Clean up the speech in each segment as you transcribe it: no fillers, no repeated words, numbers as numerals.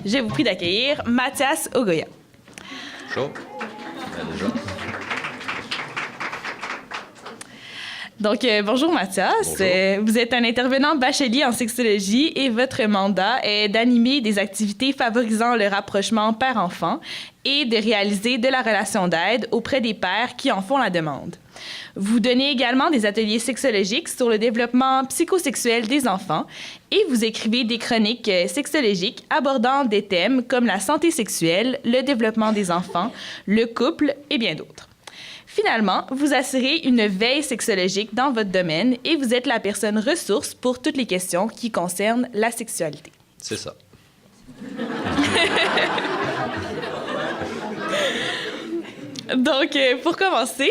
Je vous prie d'accueillir Mathias Ogoya. Chaud. Déjà. Donc, bonjour Mathias. Bonjour. Vous êtes un intervenant bachelier en sexologie et votre mandat est d'animer des activités favorisant le rapprochement père-enfant et de réaliser de la relation d'aide auprès des pères qui en font la demande. Vous donnez également des ateliers sexologiques sur le développement psychosexuel des enfants et vous écrivez des chroniques sexologiques abordant des thèmes comme la santé sexuelle, le développement des enfants, le couple et bien d'autres. Finalement, vous assurez une veille sexologique dans votre domaine et vous êtes la personne ressource pour toutes les questions qui concernent la sexualité. C'est ça. Donc, pour commencer,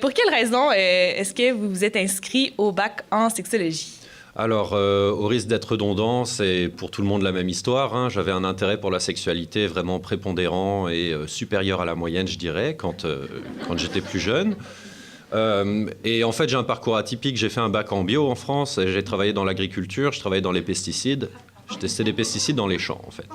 pour quelle raison est-ce que vous vous êtes inscrit au bac en sexologie? Alors, au risque d'être redondant, c'est pour tout le monde la même histoire, hein. J'avais un intérêt pour la sexualité vraiment prépondérant et supérieur à la moyenne, je dirais, quand j'étais plus jeune. Et en fait, j'ai un parcours atypique. J'ai fait un bac en bio en France. J'ai travaillé dans l'agriculture, je travaillais dans les pesticides. Je testais des pesticides dans les champs, en fait.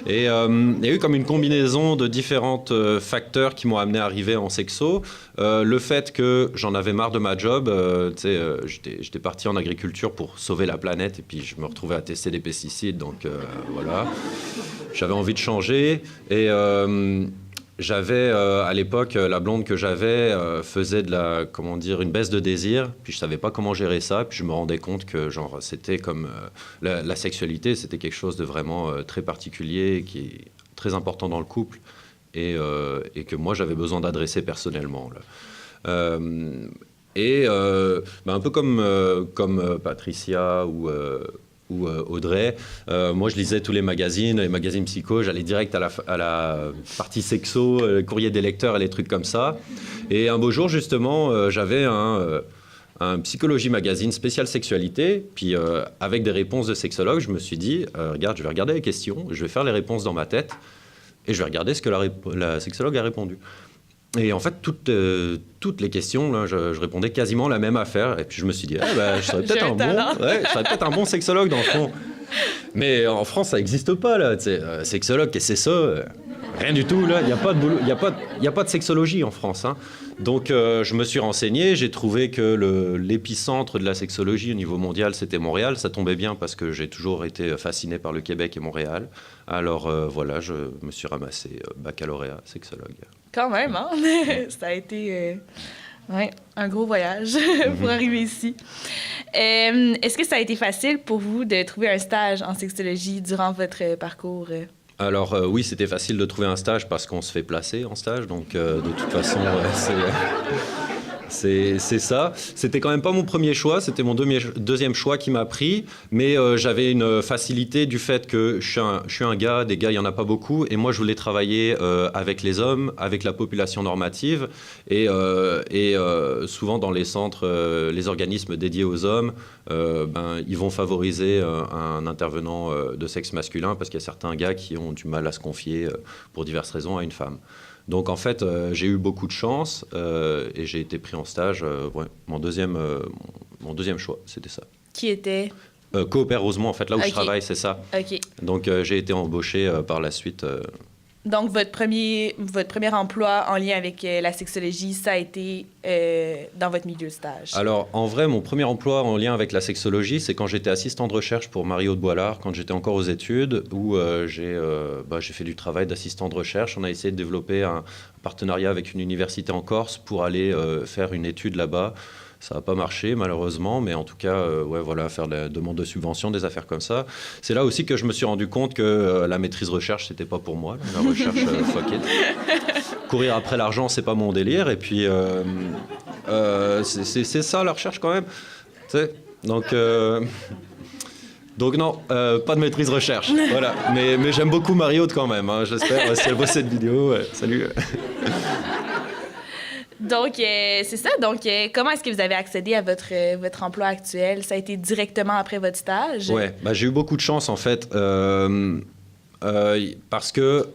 Et il y a eu comme une combinaison de différents facteurs qui m'ont amené à arriver en sexo. Le fait que j'en avais marre de ma job. J'étais parti en agriculture pour sauver la planète et puis je me retrouvais à tester des pesticides. Donc voilà, j'avais envie de changer. Et j'avais, à l'époque, la blonde que j'avais faisait une baisse de désir. Puis je savais pas comment gérer ça. Puis je me rendais compte que c'était comme la sexualité, c'était quelque chose de vraiment très particulier, qui est très important dans le couple et que moi j'avais besoin d'adresser personnellement, là. Un peu comme Patricia ou Audrey, moi je lisais tous les magazines psycho, j'allais direct à la partie sexo, courrier des lecteurs et les trucs comme ça. Et un beau jour justement, j'avais un psychologie magazine spécial sexualité, puis avec des réponses de sexologues, je me suis dit, regarde, je vais regarder les questions, je vais faire les réponses dans ma tête, et je vais regarder ce que la sexologue a répondu. Et en fait, toutes les questions, là, je répondais quasiment la même affaire. Et puis je me suis dit, je serais peut-être un bon sexologue dans le fond. Mais en France, ça n'existe pas, là. Sexologue, qu'est-ce que c'est ça? Rien du tout, là. Il n'y a pas de boulot, il y a pas de sexologie en France, hein. Donc, je me suis renseigné. J'ai trouvé que l'épicentre de la sexologie au niveau mondial, c'était Montréal. Ça tombait bien parce que j'ai toujours été fasciné par le Québec et Montréal. Alors, voilà, je me suis ramassé baccalauréat sexologue. Quand même, hein? Ça a été un gros voyage pour arriver ici. Est-ce que ça a été facile pour vous de trouver un stage en sexologie durant votre parcours? Alors oui, c'était facile de trouver un stage parce qu'on se fait placer en stage, donc de toute façon, c'est ça. C'était quand même pas mon premier choix, c'était mon deuxième choix qui m'a pris, mais j'avais une facilité du fait que je suis un gars, des gars, il n'y en a pas beaucoup, et moi je voulais travailler avec les hommes, avec la population normative, et souvent dans les centres, les organismes dédiés aux hommes, ils vont favoriser un intervenant de sexe masculin parce qu'il y a certains gars qui ont du mal à se confier pour diverses raisons à une femme. Donc en fait, j'ai eu beaucoup de chance et j'ai été pris en stage. Mon deuxième choix, c'était ça. Qui était? Coopère Rosemont, en fait, là où je travaille, c'est ça. OK. Donc j'ai été embauché par la suite. Donc votre premier emploi en lien avec la sexologie, ça a été dans votre milieu de stage? Alors en vrai, mon premier emploi en lien avec la sexologie, c'est quand j'étais assistant de recherche pour Marie-Aude Boilard, quand j'étais encore aux études, où j'ai fait du travail d'assistant de recherche. On a essayé de développer un partenariat avec une université en Corse pour aller faire une étude là-bas. Ça n'a pas marché, malheureusement, mais en tout cas, faire la demande de subvention, des affaires comme ça. C'est là aussi que je me suis rendu compte que la maîtrise recherche, c'était pas pour moi. La recherche, fuck it. Courir après l'argent, c'est pas mon délire. Et puis, c'est ça, la recherche, quand même. Tu sais, donc non, pas de maîtrise recherche. Voilà. Mais j'aime beaucoup Marie-Aude quand même, hein, j'espère. Si elle voit cette vidéo, salut. Donc, c'est ça. Donc, comment est-ce que vous avez accédé à votre emploi actuel? Ça a été directement après votre stage? Oui, j'ai eu beaucoup de chance, en fait. Parce que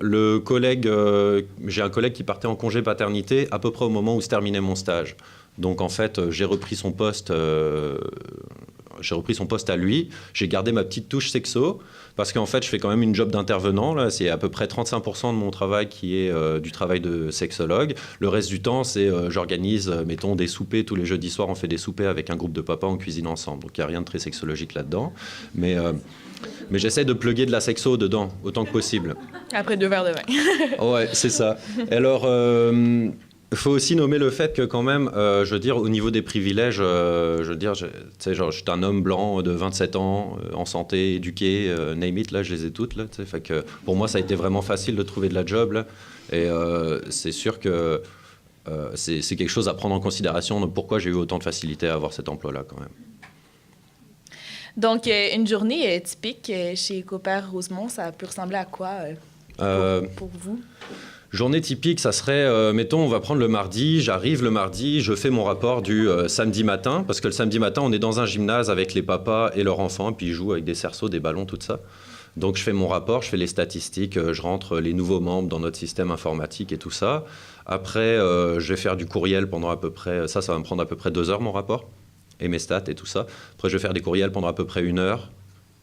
j'ai un collègue qui partait en congé paternité à peu près au moment où se terminait mon stage. Donc, en fait, j'ai repris son poste j'ai repris son poste à lui. J'ai gardé ma petite touche sexo parce qu'en fait, je fais quand même une job d'intervenant. Là, c'est à peu près 35% de mon travail qui est du travail de sexologue. Le reste du temps, c'est j'organise, mettons, des soupers. Tous les jeudis soirs, on fait des soupers avec un groupe de papas, on cuisine ensemble. Donc, il n'y a rien de très sexologique là-dedans. Mais j'essaie de plugger de la sexo dedans, autant que possible. Après 2 verres de vin. Ouais, c'est ça. Alors, il faut aussi nommer le fait que quand même, je veux dire, au niveau des privilèges, je veux dire, tu sais, genre, je suis un homme blanc de 27 ans, en santé, éduqué, name it, là, je les ai toutes, là, tu sais. Fait que pour moi, ça a été vraiment facile de trouver de la job, là. Et c'est sûr que c'est quelque chose à prendre en considération de pourquoi j'ai eu autant de facilité à avoir cet emploi-là, quand même. Donc, une journée typique chez Coopère Rosemont, ça peut ressembler à quoi pour vous? Journée typique, ça serait, mettons, on va prendre le mardi, j'arrive le mardi, je fais mon rapport du samedi matin, parce que le samedi matin, on est dans un gymnase avec les papas et leurs enfants, puis ils jouent avec des cerceaux, des ballons, tout ça. Donc, je fais mon rapport, je fais les statistiques, je rentre les nouveaux membres dans notre système informatique et tout ça. Après, je vais faire du courriel pendant à peu près, ça va me prendre à peu près 2 heures, mon rapport, et mes stats et tout ça. Après, je vais faire des courriels pendant à peu près 1 heure,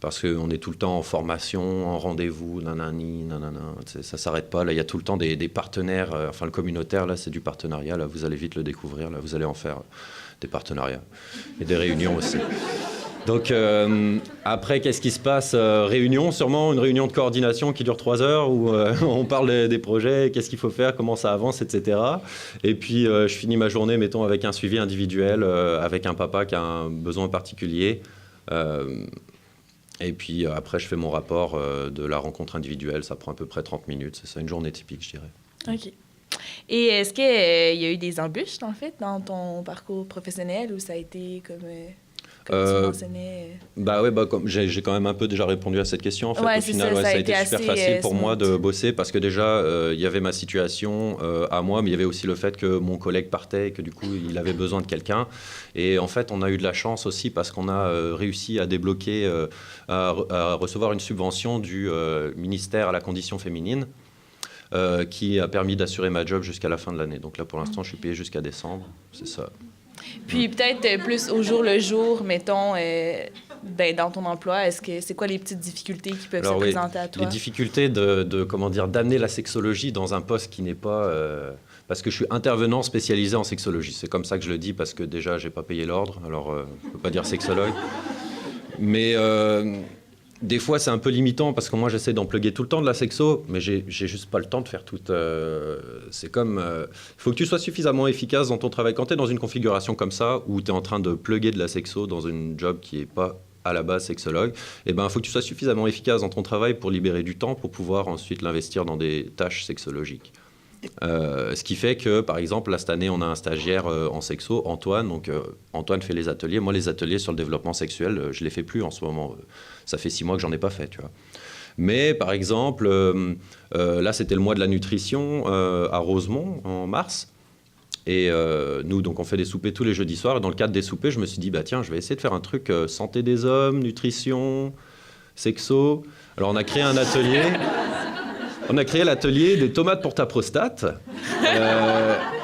parce qu'on est tout le temps en formation, en rendez-vous, nanani, nanana, ça ne s'arrête pas. Là, il y a tout le temps des partenaires, enfin le communautaire, là, c'est du partenariat, là, vous allez vite le découvrir, là, vous allez en faire des partenariats et des réunions aussi. Donc, après, qu'est-ce qui se passe? Réunion, sûrement une réunion de coordination qui dure 3 heures, où on parle des projets, qu'est-ce qu'il faut faire, comment ça avance, etc. Et puis, je finis ma journée, mettons, avec un suivi individuel, avec un papa qui a un besoin particulier. Et puis après, je fais mon rapport de la rencontre individuelle. Ça prend à peu près 30 minutes. C'est ça, une journée typique, je dirais. OK. Et est-ce qu'il y a eu des embûches, en fait, dans ton parcours professionnel, ou ça a été comme tu mentionnais? Bah ouais, comme j'ai quand même un peu déjà répondu à cette question. En fait, ouais, au final, ça a été super facile pour moi de bosser parce que déjà, il y avait ma situation à moi, mais il y avait aussi le fait que mon collègue partait et que du coup, il avait besoin de quelqu'un. Et en fait, on a eu de la chance aussi parce qu'on a réussi à débloquer, à recevoir une subvention du ministère à la condition féminine. Qui a permis d'assurer ma job jusqu'à la fin de l'année. Donc là, pour l'instant, je suis payé jusqu'à décembre. C'est ça. Puis peut-être plus au jour le jour, mettons, dans ton emploi, c'est quoi les petites difficultés qui peuvent se présenter à toi? Les difficultés comment dire, d'amener la sexologie dans un poste qui n'est pas... parce que je suis intervenant spécialisé en sexologie. C'est comme ça que je le dis, parce que déjà, je n'ai pas payé l'ordre. Alors, je ne peux pas dire sexologue. Mais... des fois, c'est un peu limitant parce que moi, j'essaie d'en plugger tout le temps de la sexo, mais j'ai juste pas le temps de faire tout. C'est comme... Il faut que tu sois suffisamment efficace dans ton travail. Quand tu es dans une configuration comme ça, où tu es en train de plugger de la sexo dans une job qui n'est pas à la base sexologue, il faut que tu sois suffisamment efficace dans ton travail pour libérer du temps pour pouvoir ensuite l'investir dans des tâches sexologiques. Ce qui fait que, par exemple, là, cette année, on a un stagiaire en sexo, Antoine. Donc, Antoine fait les ateliers. Moi, les ateliers sur le développement sexuel, je ne les fais plus en ce moment. Ça fait 6 mois que j'en ai pas fait, tu vois. Mais, par exemple, là, c'était le mois de la nutrition à Rosemont, en mars. Et nous, donc, on fait des soupers tous les jeudis soirs. Et dans le cadre des soupers, je me suis dit, tiens, je vais essayer de faire un truc santé des hommes, nutrition, sexo. Alors, on a créé un atelier... On a créé l'atelier des tomates pour ta prostate,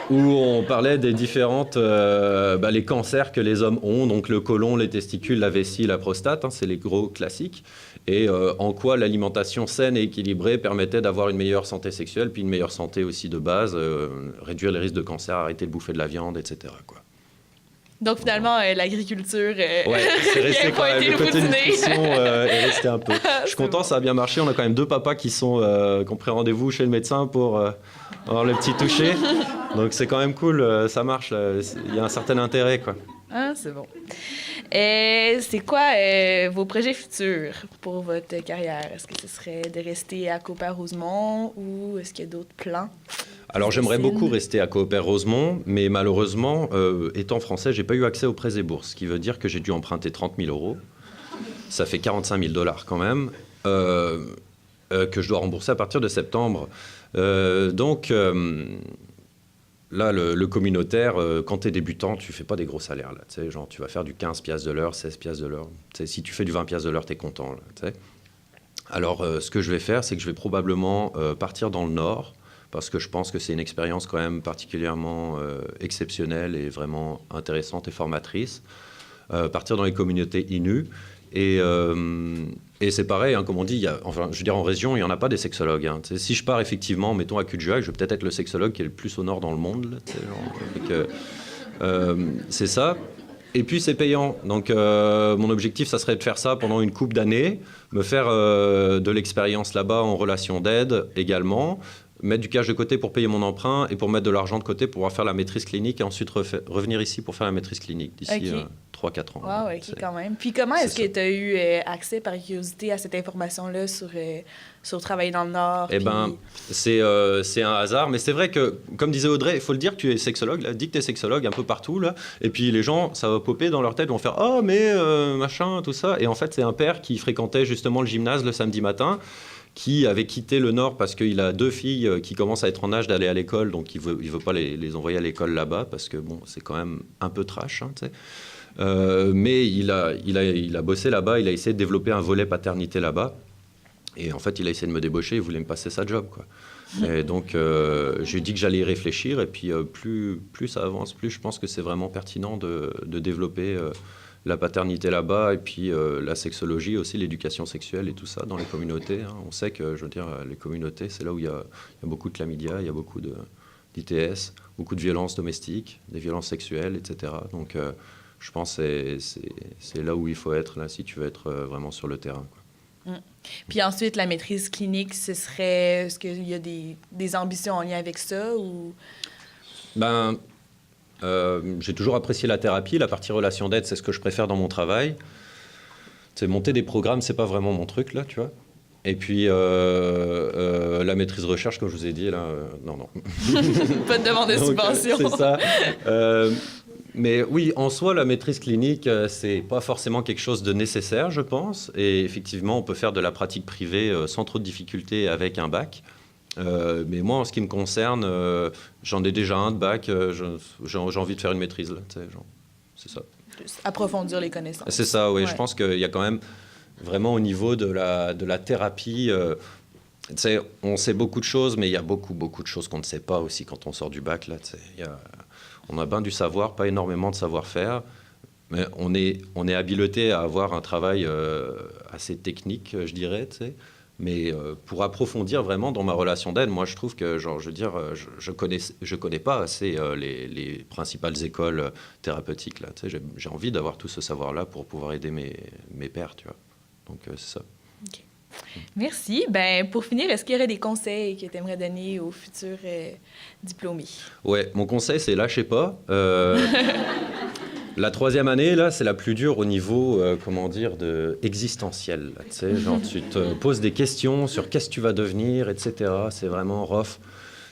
où on parlait des différentes les cancers que les hommes ont, donc le côlon, les testicules, la vessie, la prostate, c'est les gros classiques, et en quoi l'alimentation saine et équilibrée permettait d'avoir une meilleure santé sexuelle, puis une meilleure santé aussi de base, réduire les risques de cancer, arrêter de bouffer de la viande, etc., quoi. Donc finalement, l'agriculture, c'est resté quand même, le côté nutrition est resté un peu. Je suis content, ça a bien marché. On a quand même 2 papas qui ont pris rendez-vous chez le médecin pour avoir le petit toucher. Donc c'est quand même cool, ça marche. Il y a un certain intérêt, quoi. Ah, c'est bon. C'est quoi vos projets futurs pour votre carrière? Est-ce que ce serait de rester à Coopère Rosemont ou est-ce qu'il y a d'autres plans? Alors, j'aimerais beaucoup rester à Coopère Rosemont, mais malheureusement, étant français, je n'ai pas eu accès aux prêts et bourses, ce qui veut dire que j'ai dû emprunter 30 000 €. Ça fait 45 000 $ quand même, que je dois rembourser à partir de septembre. Donc, là, le communautaire, quand tu es débutant, tu ne fais pas des gros salaires. Là, genre, tu vas faire du 15 piastres de l'heure, 16 piastres de l'heure. Si tu fais du 20 piastres de l'heure, tu es content. Là, alors, ce que je vais faire, c'est que je vais probablement partir dans le Nord, parce que je pense que c'est une expérience quand même particulièrement exceptionnelle et vraiment intéressante et formatrice. partir dans les communautés Innu. Et c'est pareil, hein, comme on dit, enfin, je veux dire, en région, il n'y en a pas des sexologues. Hein. Si je pars effectivement, mettons à Cutuac, je vais peut-être être le sexologue qui est le plus au nord dans le monde. Là, c'est ça. Et puis c'est payant. Donc mon objectif, ça serait de faire ça pendant une couple d'années, me faire de l'expérience là-bas en relation d'aide également, mettre du cash de côté pour payer mon emprunt et pour mettre de l'argent de côté pour pouvoir faire la maîtrise clinique et ensuite revenir ici pour faire la maîtrise clinique d'ici 3-4 ans. Wow, OK, quand même. Puis comment est-ce que tu as eu accès par curiosité à cette information-là sur travailler dans le Nord? Eh bien, c'est un hasard, mais c'est vrai que, comme disait Audrey, il faut le dire que tu es sexologue, là, dis que tu es sexologue un peu partout, là, et puis les gens, ça va popper dans leur tête, vont faire « Oh, mais machin, tout ça », et en fait, c'est un père qui fréquentait justement le gymnase le samedi matin, qui avait quitté le Nord parce qu'il a 2 filles qui commencent à être en âge d'aller à l'école, donc il veut pas les envoyer à l'école là-bas, parce que bon, c'est quand même un peu trash, hein, tu sais. Mais il a bossé là-bas, il a essayé de développer un volet paternité là-bas. Et en fait, il a essayé de me débaucher, il voulait me passer sa job, quoi. Et donc, j'ai dit que j'allais y réfléchir. Et puis, plus ça avance, plus je pense que c'est vraiment pertinent de développer la paternité là-bas. Et puis, la sexologie aussi, l'éducation sexuelle et tout ça dans les communautés. Hein. On sait que, je veux dire, les communautés, c'est là où il y a beaucoup de chlamydia, il y a beaucoup d'ITS, beaucoup de violences domestiques, des violences sexuelles, etc. Donc, je pense que c'est là où il faut être, là, si tu veux être vraiment sur le terrain, quoi. Puis ensuite, la maîtrise clinique, est-ce qu'il y a des ambitions en lien avec ça ou... Ben, j'ai toujours apprécié la thérapie. La partie relation d'aide, c'est ce que je préfère dans mon travail. C'est monter des programmes, c'est pas vraiment mon truc, là, tu vois. Et puis, la maîtrise recherche, comme je vous ai dit, là, non. Pas de demande de subvention. C'est ça. Mais oui, en soi, la maîtrise clinique, c'est pas forcément quelque chose de nécessaire, je pense. Et effectivement, on peut faire de la pratique privée sans trop de difficultés avec un bac. Mais moi, en ce qui me concerne, j'en ai déjà un de bac. J'ai envie de faire une maîtrise, là, tu sais, genre, c'est ça. Plus approfondir les connaissances. C'est ça, oui. Ouais. Je pense qu'il y a quand même, vraiment au niveau de la thérapie, tu sais, on sait beaucoup de choses, mais il y a beaucoup de choses qu'on ne sait pas aussi quand on sort du bac, là, tu sais. On a bien du savoir, pas énormément de savoir-faire, mais on est habilité à avoir un travail assez technique, je dirais, tu sais. Mais pour approfondir vraiment dans ma relation d'aide, moi je trouve que, genre, je veux dire, je connais pas assez les principales écoles thérapeutiques, là. Tu sais, j'ai envie d'avoir tout ce savoir-là pour pouvoir aider mes pairs, tu vois. Donc c'est ça. OK. Merci. Ben, pour finir, est-ce qu'il y aurait des conseils que tu aimerais donner aux futurs diplômés? Ouais, mon conseil, c'est lâchez pas. La 3e année, là, c'est la plus dure au niveau, comment dire, existentiel. Tu sais, genre, tu te poses des questions sur qu'est-ce que tu vas devenir, etc. C'est vraiment rough.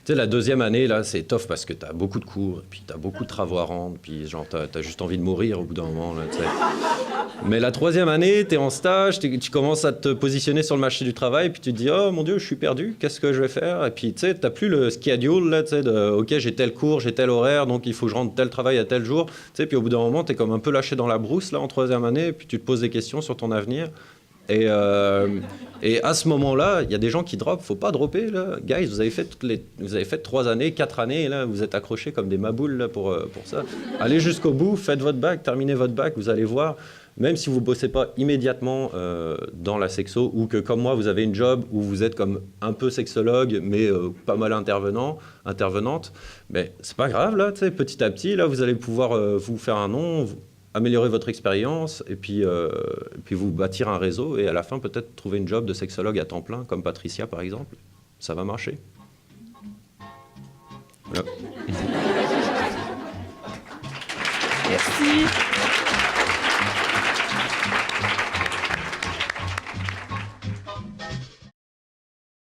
Tu sais, la 2e année, là, c'est tough parce que tu as beaucoup de cours, et puis tu as beaucoup de travaux à rendre, puis genre, tu as juste envie de mourir au bout d'un moment, là, tu sais. Mais la 3e année, tu es en stage, tu commences à te positionner sur le marché du travail, puis tu te dis « Oh mon Dieu, je suis perdu, qu'est-ce que je vais faire ?» Et puis, tu sais, tu n'as plus le schedule, là, tu sais, de « Ok, j'ai tel cours, j'ai tel horaire, donc il faut que je rende tel travail à tel jour. » Tu sais, puis au bout d'un moment, tu es comme un peu lâché dans la brousse, là, en 3e année, et puis tu te poses des questions sur ton avenir. Et à ce moment-là, il y a des gens qui drop. Faut pas dropper, là. Guys, vous avez fait 3 années, 4 années, et là, vous êtes accrochés comme des maboules là, pour ça. Allez jusqu'au bout, faites votre bac, terminez votre bac, vous allez voir. Même si vous bossez pas immédiatement dans la sexo, ou que comme moi, vous avez une job où vous êtes comme un peu sexologue, mais pas mal intervenante, mais c'est pas grave, là, tu sais, petit à petit, là, vous allez pouvoir vous faire un nom, améliorer votre expérience et puis vous bâtir un réseau et à la fin peut-être trouver une job de sexologue à temps plein comme Patricia par exemple. Ça va marcher. Voilà. Merci.